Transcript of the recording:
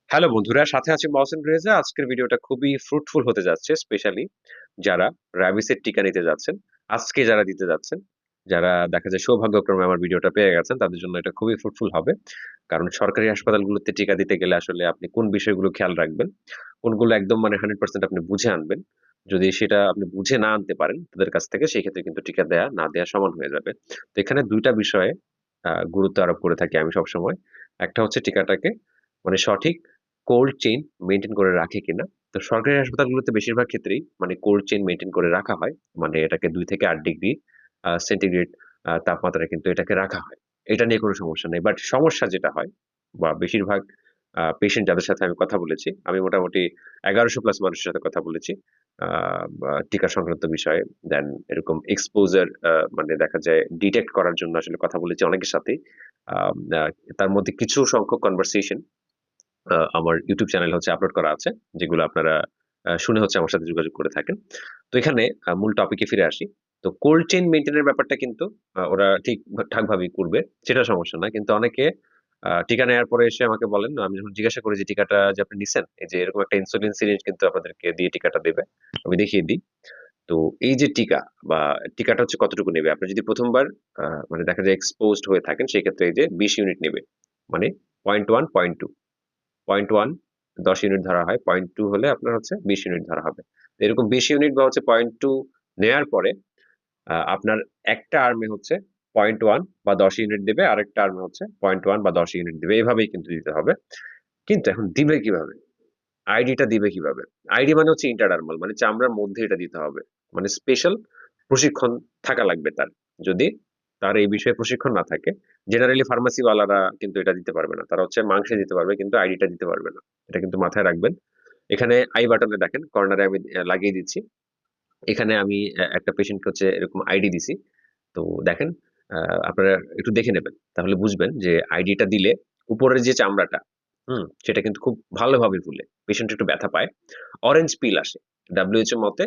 Hello বন্ধুরা, সাথে আছি মহসিন রেজা। আজকের ভিডিওটা খুবই ফ্রুটফুল হতে যাচ্ছে, স্পেশালি যারা র্যাবিসের টিকা নিতে যাচ্ছেন, আজকে যারা দিতে যাচ্ছেন, যারা দেখা যায় সৌভাগ্যক্রমে আমার ভিডিওটা পেয়ে গেছেন, তাদের জন্য এটা খুবই ফ্রুটফুল হবে। কারণ সরকারি হাসপাতালগুলোতে টিকা দিতে গেলে আসলে আপনি কোন বিষয়গুলো খেয়াল রাখবেন, কোনগুলো একদম মানে 100% আপনি বুঝে আনবেন। যদি সেটা আপনি বুঝে না আনতে পারেন তাদের কাছ থেকে, সেই ক্ষেত্রে কিন্তু টিকা দেয়া না দেয়া সমান হয়ে যাবে। তো এখানে ২ টা বিষয়ে গুরুত্ব আরোপ করে থাকি আমি সবসময়। একটা হচ্ছে টিকাটাকে মানে সঠিক কোল্ড চেইন মেইনটেইন করে রাখে কিনা। তো সরকারি হাসপাতালগুলোতে বেশিরভাগ ক্ষেত্রেই মানে কোল্ড চেইন মেইনটেইন করে রাখা হয়। মানে এটাকে ২ থেকে ৮ ডিগ্রি সেন্টিগ্রেড তাপমাত্রায় কিন্তু এটাকে রাখা হয়। এটা নিয়ে কোনো সমস্যা নেই। বাট সমস্যা যেটা হয় বা বেশিরভাগ পেশেন্ট যাদের সাথে আমি কথা বলেছি, আমি মোটামুটি ১১০০ প্লাস মানুষের সাথে কথা বলেছি। আ বা টিকা সংক্রান্ত বিষয়ে। দেন এরকম এক্সপোজার মানে দেখা যায় ডিটেক্ট করার জন্য আসলে কথা বলেছি অনেকের সাথেই। আম আ তার মধ্যে কিছু সংখ্যক কনভারসেশন আমার YouTube চ্যানেলে হচ্ছে আপলোড করা আছে। যেগুলো আপনারা শুনে হচ্ছে আমার সাথে যোগাযোগ করে থাকেন। তো এখানে মূল টপিকে ফিরে আসি। তো কোল্ড চেইন মেইনটেইন এর ব্যাপারটা কিন্তু ওরা ঠাকভাবেই করবে। সেটা সমস্যা না। কিন্তু অনেকে টিকা নেয়ার পরে এসে আমাকে বলেন, আমি যখন জিজ্ঞাসা করি যে, "টিকাটা যে আপনি নিছেন, এই যে এরকম একটা ইনসুলিন সিরিঞ্জ কিন্তু আপনাদেরকে দিয়ে টিকাটা দেবে।" আমি দেখিয়ে দিই। তো এই যে টিকা বা টিকাটা হচ্ছে কতটুকু নেবে? আপনি যদি ১ম বার আ মানে দেখা যায় এক্সপোজড হয়ে থাকেন, সেক্ষেত্রে এই যে ২০ ইউনিট নেবে। মানে 0.1, 0.2 0.1 ১০ ইউনিট ধরা হয়। 0.2 হলে আপনার হচ্ছে ২০ ইউনিট ধরা হবে। তো এরকম ২০ ইউনিট বা হচ্ছে 0.2 নেয়ার পরে আপনার একটা আর্মে হচ্ছে 0.1 বা ১০ ইউনিট দিবে, আরেকটা আর্মে হচ্ছে 0.1 বা ১০ ইউনিট দিবে। এভাবেই কিন্তু দিতে হবে। কিন্তু এখন দিবে কিভাবে? আইডিটা দিবে কিভাবে? আইডি মানে হচ্ছে ইন্টারডার্মাল মানে চামড়ার মধ্যে এটা দিতে হবে। মানে স্পেশাল প্রশিক্ষণ থাকা লাগবে তার। যদি তার এই বিষয়ে প্রশিক্ষণ না থাকে, জেনারেলি ফার্মেসি ওয়ালারা কিন্তু এটা দিতে পারবে না। তারা হচ্ছে মাংসে দিতে পারবে কিন্তু আইডিটা দিতে পারবে না। এটা কিন্তু মাথায় রাখবেন। এখানে আই বাটনে দেখেন কর্নারে আমি লাগিয়ে দিচ্ছি। এখানে আমি একটা পেশেন্টকে হচ্ছে এরকম আইডি দিছি। তো দেখেন আ আপনারা একটু দেখে নেবেন। তাহলে বুঝবেন যে আইডিটা দিলে উপরের যে চামড়াটা, সেটা কিন্তু খুব ভালোভাবে ফুলে। পেশেন্ট একটু ব্যথা পায়। অরেঞ্জ পিল আসে। WHO মতে